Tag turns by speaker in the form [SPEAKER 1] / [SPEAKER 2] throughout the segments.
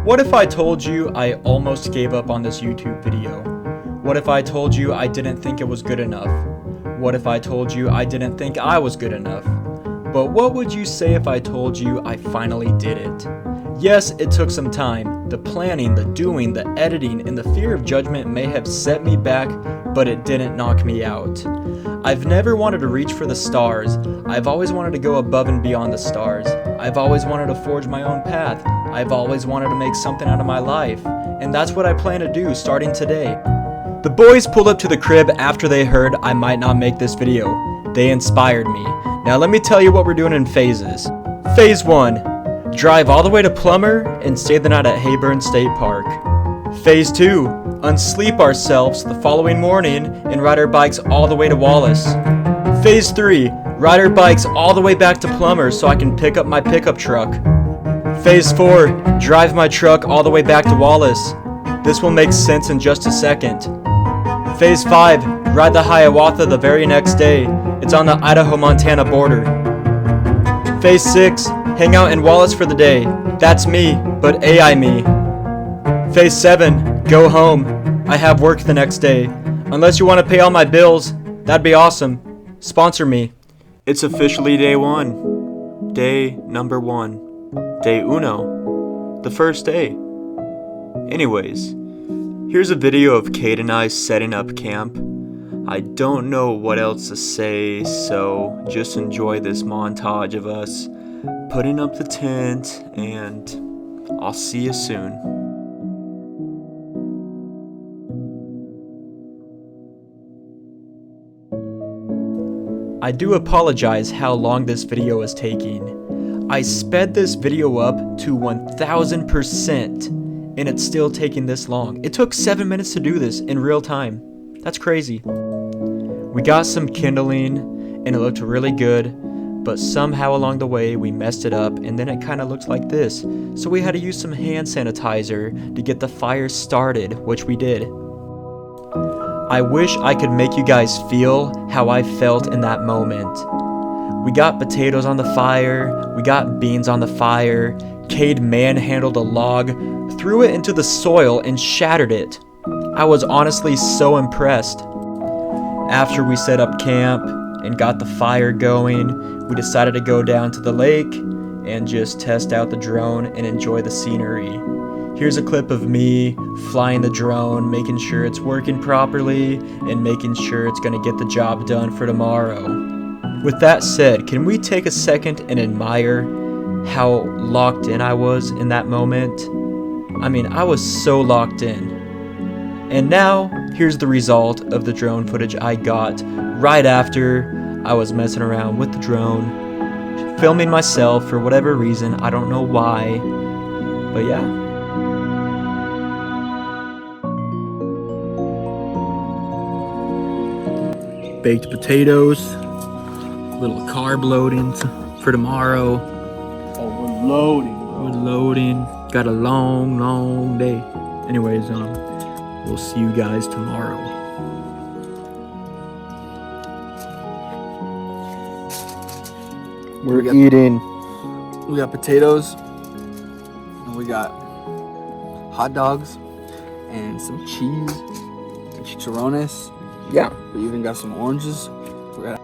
[SPEAKER 1] What if I told you I almost gave up on this YouTube video? What if I told you I didn't think it was good enough? What if I told you I didn't think I was good enough? But what would you say if I told you I finally did it? Yes, it took some time. The planning, the doing, the editing, and the fear of judgment may have set me back, but it didn't knock me out. I've never wanted to reach for the stars. I've always wanted to go above and beyond the stars. I've always wanted to forge my own path. I've always wanted to make something out of my life. And that's what I plan to do starting today. The boys pulled up to the crib after they heard I might not make this video. They inspired me. Now let me tell you what we're doing in phases. Phase 1. Drive all the way to Plummer and stay the night at Hayburn State Park. Phase 2. Unsleep ourselves the following morning and ride our bikes all the way to Wallace. Phase 3. Ride our bikes all the way back to Plummer so I can pick up my pickup truck. Phase 4. Drive my truck all the way back to Wallace. This will make sense in just a second. Phase 5. Ride the Hiawatha the very next day. It's on the Idaho-Montana border. Phase 6. Hang out in Wallace for the day. That's me, but AI me. Phase 7. Go home. I have work the next day. Unless you want to pay all my bills, that'd be awesome. Sponsor me. It's officially day 1. Day number 1. Day uno. The first day. Anyways, here's a video of Kate and I setting up camp. I don't know what else to say, so just enjoy this montage of us putting up the tent, and I'll see you soon. I do apologize how long this video is taking. I sped this video up to 1000%, and it's still taking this long. It took 7 minutes to do this in real time. That's crazy. We got some kindling, and it looked really good, but somehow along the way we messed it up, and then it kind of looked like this. So we had to use some hand sanitizer to get the fire started, which we did. I wish I could make you guys feel how I felt in that moment. We got potatoes on the fire, we got beans on the fire. Cade manhandled a log, threw it into the soil, and shattered it. I was honestly so impressed. After we set up camp and got the fire going, we decided to go down to the lake and just test out the drone and enjoy the scenery. Here's a clip of me flying the drone, making sure it's working properly and making sure it's going to get the job done for tomorrow. With that said, can we take a second and admire how locked in I was in that moment? I mean, I was so locked in. And now, here's the result of the drone footage I got right after I was messing around with the drone, filming myself for whatever reason, I don't know why, but yeah. Baked potatoes, little carb loading for tomorrow.
[SPEAKER 2] Oh, we're loading, bro.
[SPEAKER 1] We're loading. Got a long, long day. Anyways, we'll see you guys tomorrow. We're eating.
[SPEAKER 2] We got potatoes, and we got hot dogs, and some cheese, and chicharrones.
[SPEAKER 1] Yeah.
[SPEAKER 2] We even got some oranges. We got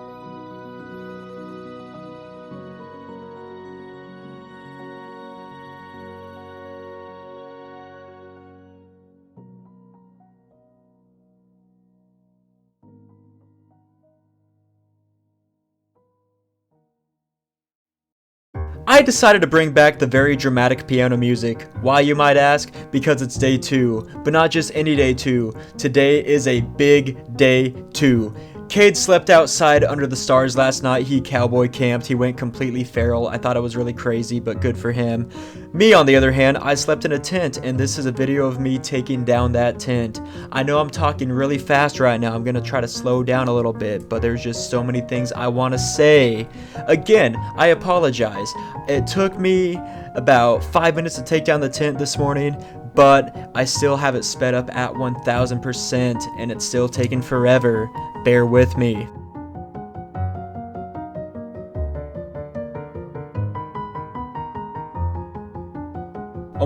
[SPEAKER 1] I decided to bring back the very dramatic piano music. Why, you might ask? Because it's day 2, but not just any day 2. Today is a big day 2. Cade slept outside under the stars last night. He cowboy camped. He went completely feral. I thought it was really crazy, but good for him. Me, on the other hand, I slept in a tent, and this is a video of me taking down that tent. I know I'm talking really fast right now. I'm going to try to slow down a little bit, but there's just so many things I want to say. Again, I apologize. It took me about 5 minutes to take down the tent this morning, but I still have it sped up at 1000%, and it's still taking forever. Bear with me.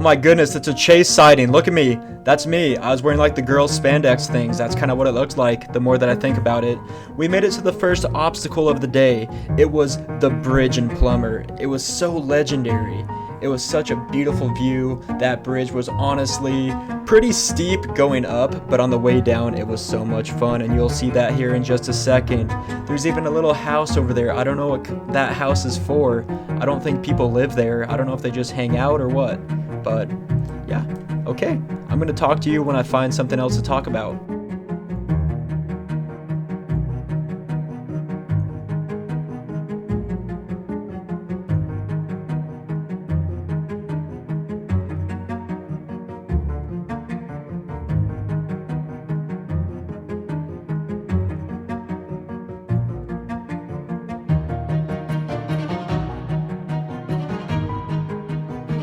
[SPEAKER 1] my goodness, it's a Chase sighting. Look at me. That's me. I was wearing like the girl spandex things. That's kind of what it looked like the more that I think about it. We made it to the first obstacle of the day. It was the bridge in Plummer. It was so legendary. It was such a beautiful view. That bridge was honestly pretty steep going up, but on the way down it was so much fun, and you'll see that here in just a second. There's even a little house over there. I don't know what that house is for. I don't think people live there. I don't know if they just hang out or what, but yeah, okay. I'm gonna talk to you when I find something else to talk about.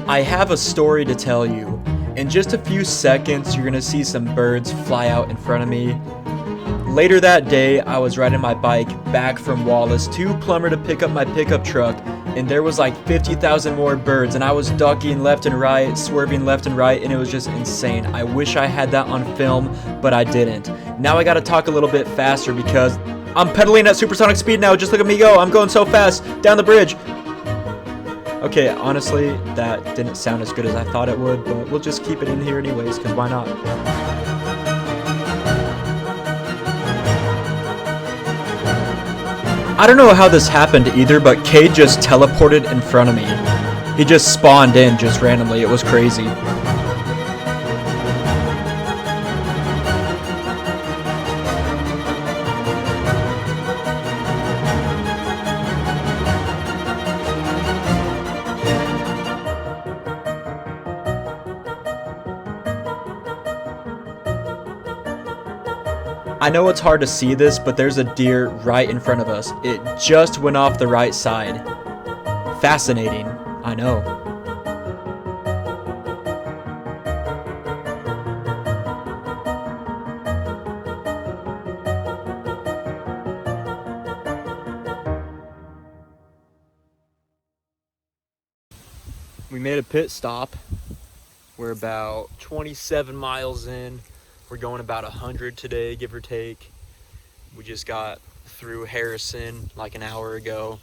[SPEAKER 1] I have a story to tell you. In just a few seconds, you're gonna see some birds fly out in front of me. Later that day, I was riding my bike back from Wallace to Plummer to pick up my pickup truck, and there was like 50,000 more birds, and I was ducking left and right, swerving left and right, and it was just insane. I wish I had that on film, but I didn't. Now I gotta talk a little bit faster because I'm pedaling at supersonic speed now. Just look at me go. I'm going so fast down the bridge. Okay, honestly, that didn't sound as good as I thought it would, but we'll just keep it in here anyways, because why not? I don't know how this happened either, but Cade just teleported in front of me. He just spawned in just randomly. It was crazy. I know it's hard to see this, but there's a deer right in front of us. It just went off the right side. Fascinating, I know. We made a pit stop. We're about 27 miles in. We're going about 100 today, give or take. We just got through Harrison like an hour ago.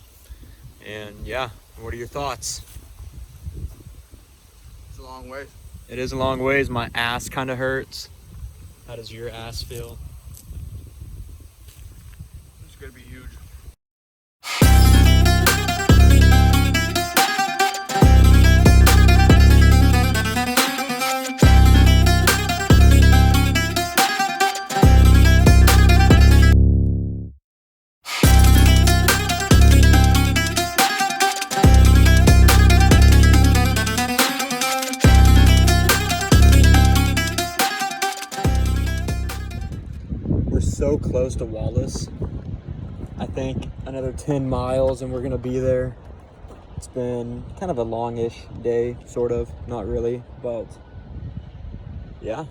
[SPEAKER 1] And yeah, what are your thoughts?
[SPEAKER 2] It's a long way.
[SPEAKER 1] It is a long ways. My ass kind of hurts. How does your ass feel?
[SPEAKER 2] It's gonna be huge.
[SPEAKER 1] So close to Wallace. I think another 10 miles and we're gonna be there. It's been kind of a longish day, sort of, not really, but yeah.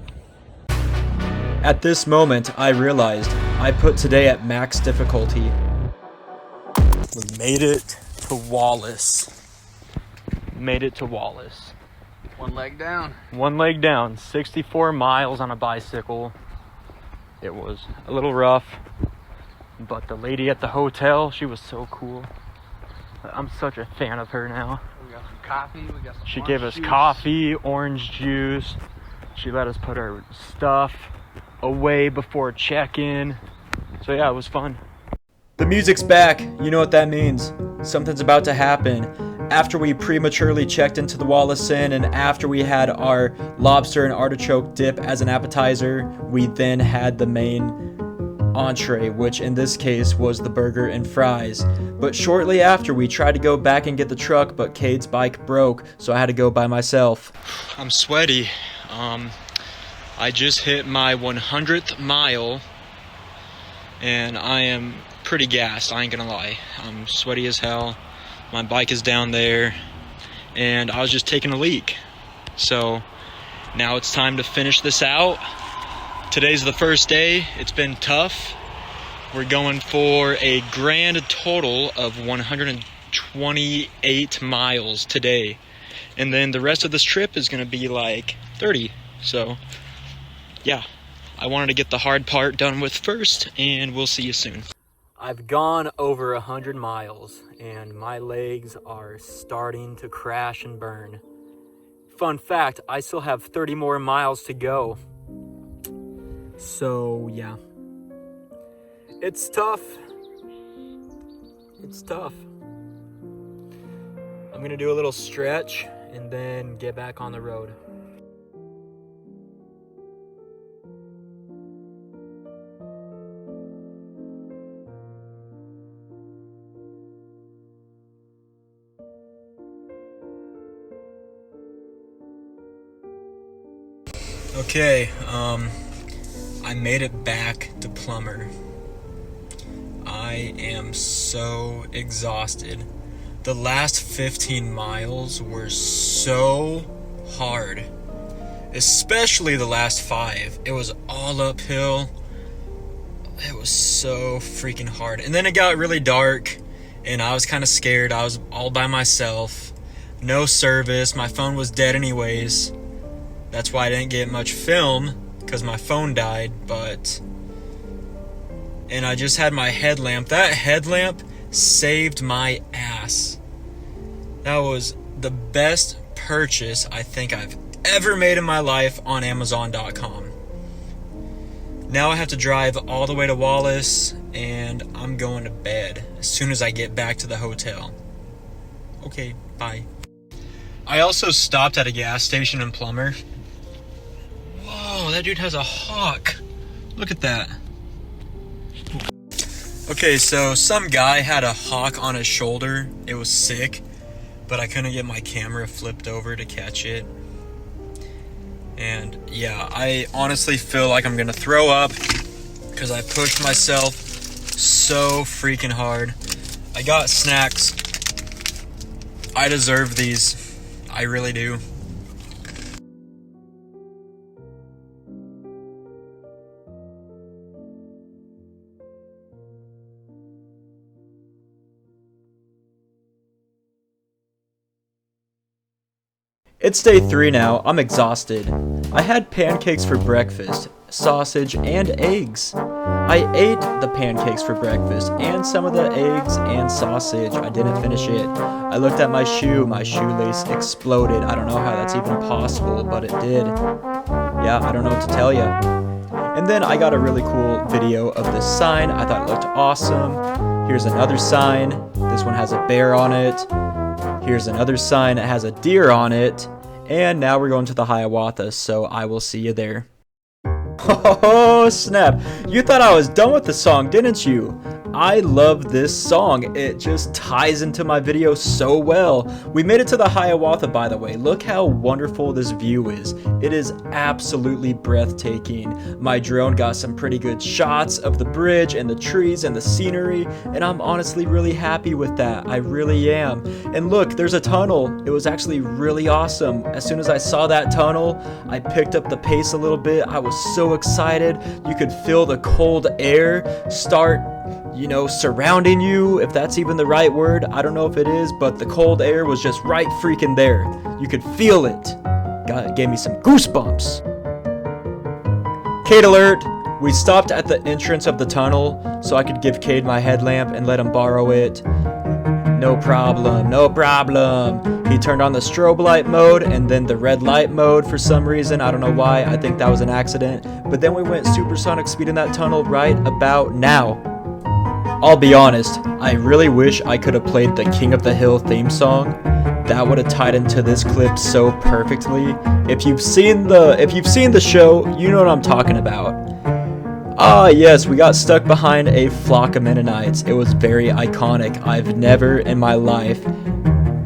[SPEAKER 1] At this moment, I realized I put today at max difficulty. We made it to Wallace. Made it to Wallace.
[SPEAKER 2] One leg down.
[SPEAKER 1] One leg down, 64 miles on a bicycle. It was a little rough, but the lady at the hotel, she was so cool. I'm such a fan of her now.
[SPEAKER 2] We got some coffee. We got some.
[SPEAKER 1] She gave us coffee, orange juice. She let us put our stuff away before check-in. So yeah, it was fun. The music's back. You know what that means. Something's about to happen. After we prematurely checked into the Wallace Inn and after we had our lobster and artichoke dip as an appetizer, we then had the main entree, which in this case was the burger and fries. But shortly after, we tried to go back and get the truck, but Cade's bike broke, so I had to go by myself. I'm sweaty. I just hit my 100th mile and I am pretty gassed, I ain't gonna lie. I'm sweaty as hell. My bike is down there, and I was just taking a leak. So now it's time to finish this out. Today's the first day. It's been tough. We're going for a grand total of 128 miles today. And then the rest of this trip is going to be like 30. So, yeah. I wanted to get the hard part done with first, and we'll see you soon. I've gone over 100 miles, and my legs are starting to crash and burn. Fun fact, I still have 30 more miles to go. So, yeah. It's tough. It's tough. I'm gonna do a little stretch and then get back on the road. Okay, I made it back to Plummer. I am so exhausted. The last 15 miles were so hard, especially the last 5. It was all uphill. It was so freaking hard. And then it got really dark, and I was kind of scared. I was all by myself, no service. My phone was dead anyways. That's why I didn't get much film, because my phone died, and I just had my headlamp. That headlamp saved my ass. That was the best purchase I think I've ever made in my life on Amazon.com. Now I have to drive all the way to Wallace, and I'm going to bed as soon as I get back to the hotel. Okay, bye. I also stopped at a gas station in Plummer. Whoa, that dude has a hawk. Look at that. Okay, so some guy had a hawk on his shoulder. It was sick, but I couldn't get my camera flipped over to catch it. And yeah, I honestly feel like I'm gonna throw up because I pushed myself so freaking hard. I got snacks. I deserve these. I really do. It's day 3 now. I'm exhausted. I had pancakes for breakfast, sausage, and eggs. I ate the pancakes for breakfast and some of the eggs and sausage. I didn't finish it. I looked at my shoe. My shoelace exploded. I don't know how that's even possible, but it did. Yeah, I don't know what to tell you. And then I got a really cool video of this sign. I thought it looked awesome. Here's another sign. This one has a bear on it. Here's another sign that has a deer on it. And now we're going to the Hiawatha, so I will see you there. Oh, snap. You thought I was done with the song, didn't you? I love this song. It just ties into my video so well. We made it to the Hiawatha, by the way. Look how wonderful this view is. It is absolutely breathtaking. My drone got some pretty good shots of the bridge and the trees and the scenery, and I'm honestly really happy with that. I really am. And look, there's a tunnel. It was actually really awesome. As soon as I saw that tunnel, I picked up the pace a little bit. I was so excited. You could feel the cold air start, surrounding you, if that's even the right word. I don't know if it is, but the cold air was just right freaking there. You could feel it. Gave me some goosebumps. Cade alert! We stopped at the entrance of the tunnel so I could give Cade my headlamp and let him borrow it. No problem, no problem. He turned on the strobe light mode and then the red light mode for some reason. I don't know why. I think that was an accident. But then we went supersonic speed in that tunnel right about now. I'll be honest, I really wish I could have played the King of the Hill theme song. That would have tied into this clip so perfectly. If you've seen the show, you know what I'm talking about. Ah yes, we got stuck behind a flock of Mennonites. It was very iconic. I've never in my life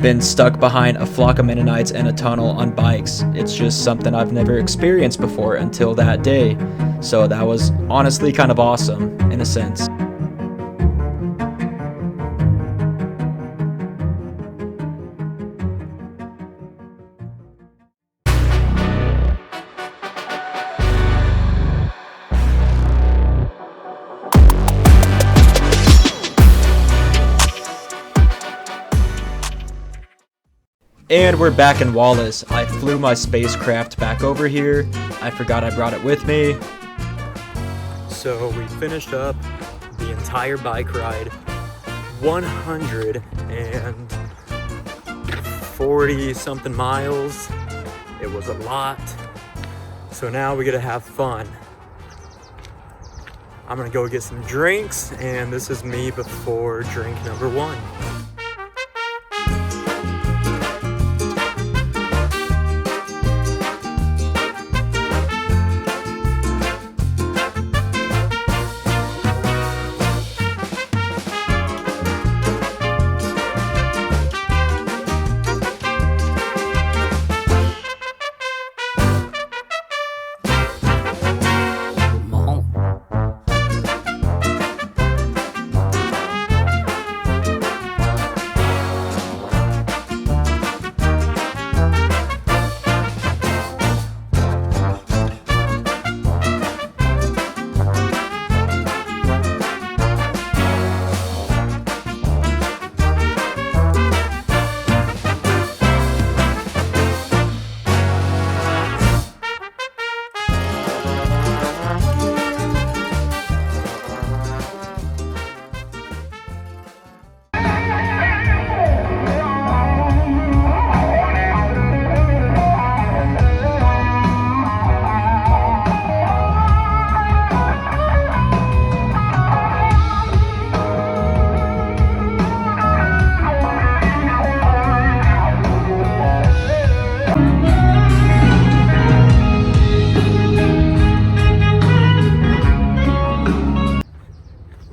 [SPEAKER 1] been stuck behind a flock of Mennonites in a tunnel on bikes. It's just something I've never experienced before until that day. So that was honestly kind of awesome in a sense. And we're back in Wallace. I flew my spacecraft back over here. I forgot I brought it with me. So we finished up the entire bike ride, 140 something miles. It was a lot. So now we gotta have fun. I'm gonna go get some drinks, and this is me before drink number 1.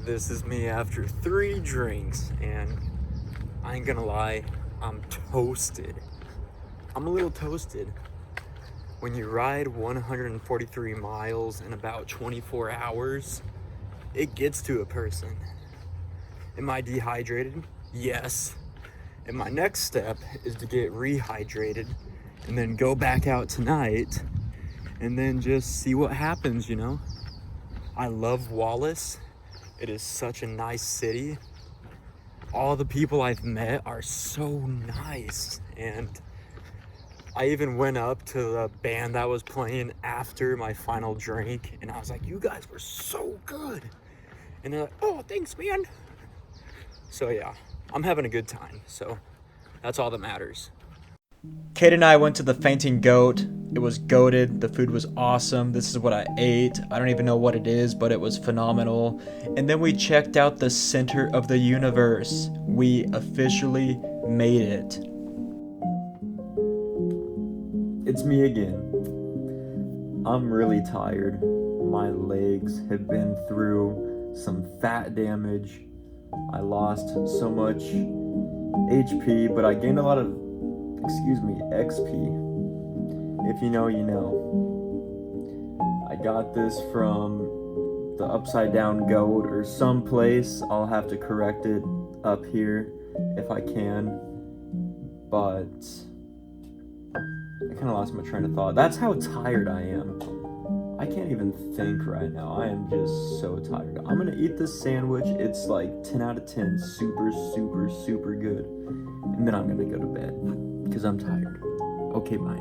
[SPEAKER 1] This is me after 3 drinks, and I ain't gonna lie, I'm toasted. I'm a little toasted. When you ride 143 miles in about 24 hours, it gets to a person. Am I dehydrated? Yes. And my next step is to get rehydrated and then go back out tonight and then just see what happens, you know? I love Wallace. It is such a nice city. All the people I've met are so nice. And I even went up to the band that was playing after my final drink, and I was like, you guys were so good. And they're like, oh, thanks, man. So yeah, I'm having a good time. So that's all that matters. Kate and I went to the Fainting Goat. It was goated. The food was awesome. This is what I ate. I don't even know what it is, but it was phenomenal. And then we checked out the center of the universe. We officially made it. It's me again. I'm really tired. My legs have been through some fat damage. I lost so much HP, but I gained a lot of XP. If you know, you know. I got this from the Upside Down Goat or someplace. I'll have to correct it up here if I can. But I kind of lost my train of thought. That's how tired I am. I can't even think right now. I am just so tired. I'm gonna eat this sandwich. It's like 10 out of 10. Super, super, super good. And then I'm gonna go to bed because I'm tired. Okay, bye.